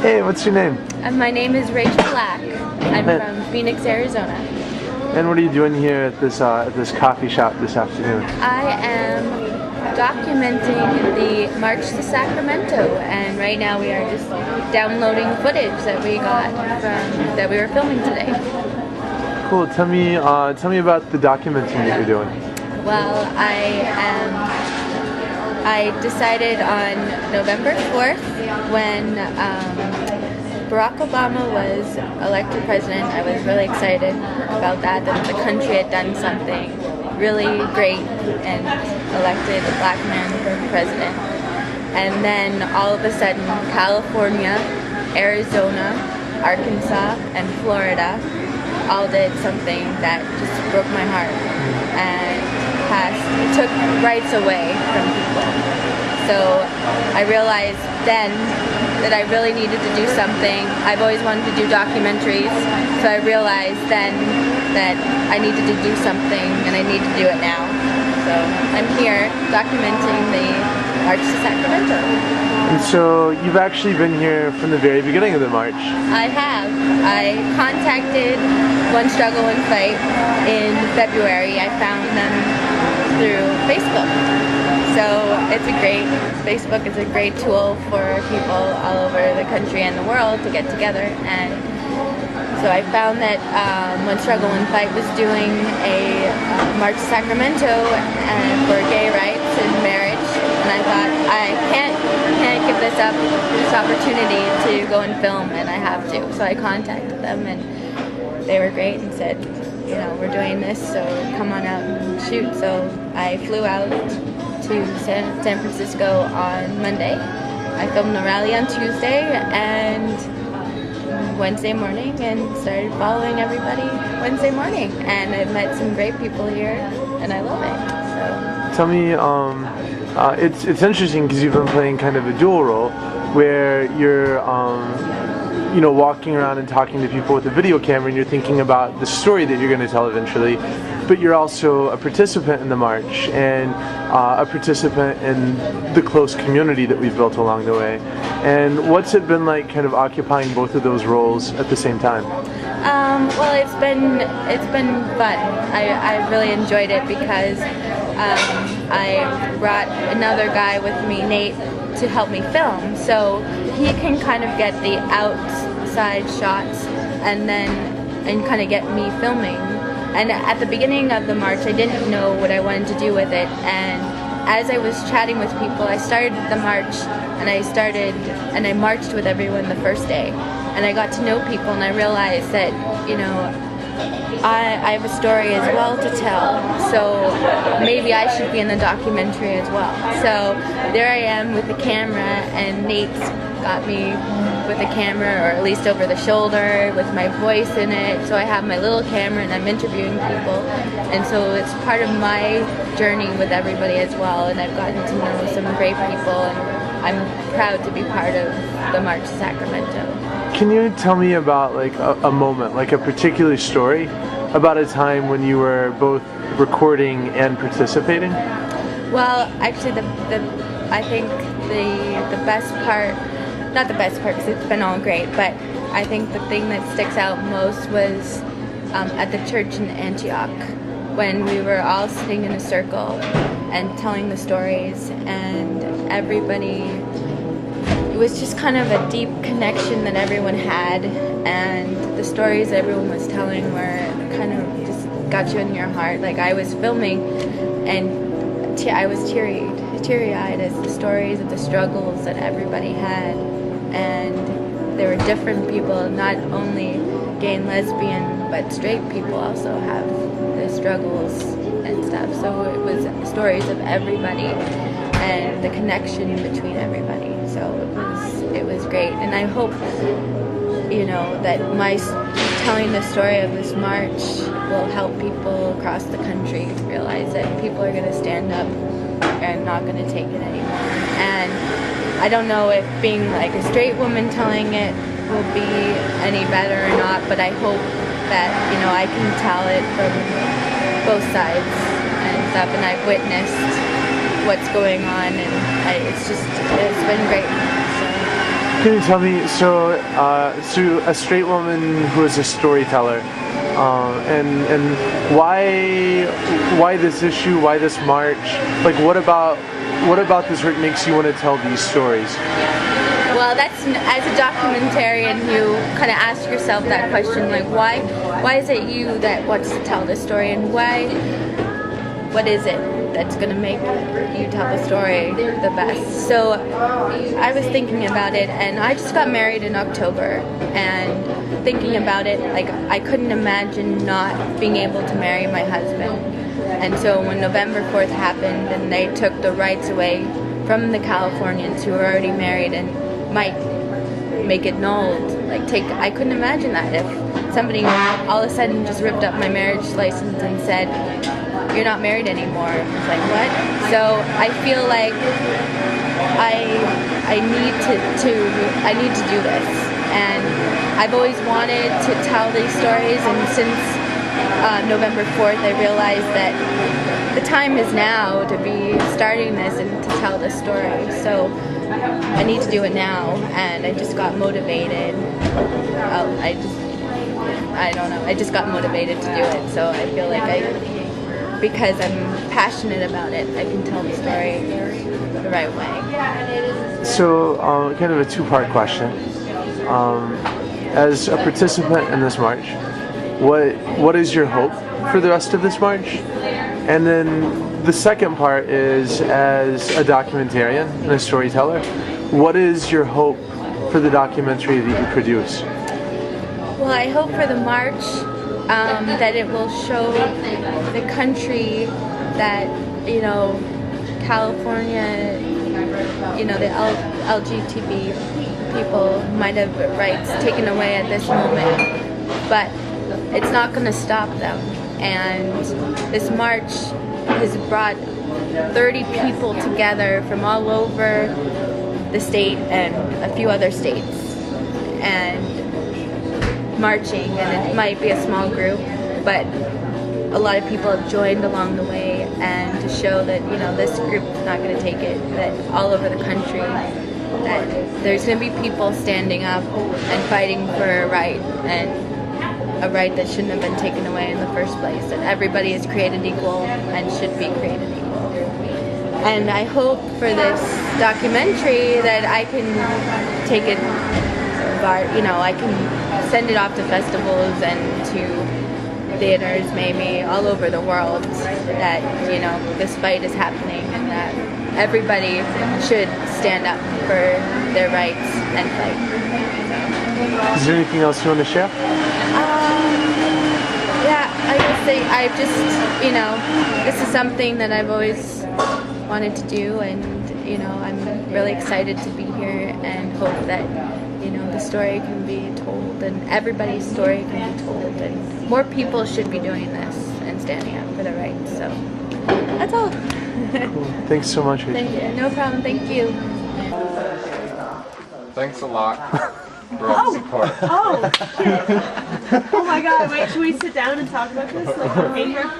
Hey, what's your name? My name is Rachel Black. I'm from Phoenix, Arizona. And what are you doing here at this coffee shop this afternoon? I am documenting the March to Sacramento, and right now we are just downloading footage that we got from that we were filming today. Cool. Tell me about the documenting that you're doing. Well, I decided on November 4th when Barack Obama was elected president. I was really excited about that the country had done something really great and elected a black man for president. And then all of a sudden, California, Arizona, Arkansas, and Florida all did something that just broke my heart and took rights away from people. So I realized then that I really needed to do something. I've always wanted to do documentaries, so I realized then that I needed to do something and I need to do it now. So I'm here documenting the March to Sacramento. And so you've actually been here from the very beginning of the march. I have. I contacted One Struggle One Fight in February. I found them through Facebook. So Facebook is a great tool for people all over the country and the world to get together. And so I found that One Struggle One Fight was doing a March to Sacramento for gay rights and marriage. And I thought, I can't give this up, this opportunity to go and film, and I have to. So I contacted them, and they were great and said, you know, we're doing this, so come on out and shoot. So I flew out to San Francisco on Monday. I filmed the rally on Tuesday and Wednesday morning and started following everybody Wednesday morning. And I've met some great people here, and I love it. So tell me, it's interesting because you've been playing kind of a dual role where you're you know, walking around and talking to people with a video camera, and you're thinking about the story that you're going to tell eventually, but you're also a participant in the march and a participant in the close community that we've built along the way. And what's it been like kind of occupying both of those roles at the same time? Well, it's been fun. I really enjoyed it because I brought another guy with me, Nate, to help me film, so he can kind of get the outside shots and kind of get me filming. And at the beginning of the march, I didn't know what I wanted to do with it, and as I was chatting with people, I started the march, and I marched with everyone the first day, and I got to know people, and I realized that, you know, I have a story as well to tell, so maybe I should be in the documentary as well. So there I am with the camera, and Nate's got me with a camera, or at least over the shoulder, with my voice in it. So I have my little camera and I'm interviewing people, and so it's part of my journey with everybody as well, and I've gotten to know some great people, and I'm proud to be part of the March to Sacramento. Can you tell me about like a moment, like a particular story about a time when you were both recording and participating? Well, actually, I think the best part, not the best part because it's been all great, but I think the thing that sticks out most was at the church in Antioch, when we were all sitting in a circle and telling the stories, and everybody, it was just kind of a deep connection that everyone had, and the stories everyone was telling were kind of just got you in your heart. Like, I was filming and I was teary-eyed as the stories of the struggles that everybody had, and there were different people, not only gay and lesbian, but straight people also have the struggles and stuff. So it was stories of everybody and the connection between everybody. So it was great, and I hope, you know, that my telling the story of this march will help people across the country realize that people are going to stand up and not going to take it anymore. And I don't know if being like a straight woman telling it will be any better or not, but I hope that, you know, I can tell it from both sides and stuff, and I've witnessed what's going on, and it's been great. So Can you tell me, so a straight woman who is a storyteller, and why this issue, why this march? Like, what about this work makes you want to tell these stories? Well, that's, as a documentarian, you kind of ask yourself that question, like, why is it you that wants to tell this story, and what is it that's going to make you tell the story the best? So I was thinking about it, and I just got married in October, and thinking about it, like, I couldn't imagine not being able to marry my husband. And so when November 4th happened and they took the rights away from the Californians who were already married and might make it nulled, I couldn't imagine that if somebody all of a sudden just ripped up my marriage license and said, "You're not married anymore." It's like, what? So I feel like I need to do this, and I've always wanted to tell these stories, and since November 4th I realized that the time is now to be starting this and to tell this story. So I need to do it now, and I just got motivated. I don't know, I just got motivated to do it, so I feel like because I'm passionate about it, I can tell the story the right way. So, kind of a two-part question. As a participant in this march, what is your hope for the rest of this march? And then the second part is, as a documentarian and a storyteller, what is your hope for the documentary that you produce? Well, I hope for the march that it will show the country that, California, the LGBT people might have rights taken away at this moment, but it's not going to stop them. And this march has brought 30 people together from all over the state and a few other states, and marching, and it might be a small group, but a lot of people have joined along the way, and to show that this group is not going to take it, that all over the country that there's going to be people standing up and fighting for a right, and a right that shouldn't have been taken away in the first place, that everybody is created equal and should be created equal. And I hope for this documentary that I can take it, I can send it off to festivals and to theaters maybe all over the world, that this fight is happening, and that everybody should stand up for their rights and fight. Is there anything else you want to share? Yeah, I would say this is something that I've always wanted to do, and I'm really excited to be here, and hope that the story can be told, and everybody's story can be told, and more people should be doing this and standing up for their rights. So that's all. Cool. Thanks so much, Rachel. Thank you. No problem. Thank you. Thanks a lot for all the support. Oh, shit. Oh my god, wait, should we sit down and talk about this? Like on paper?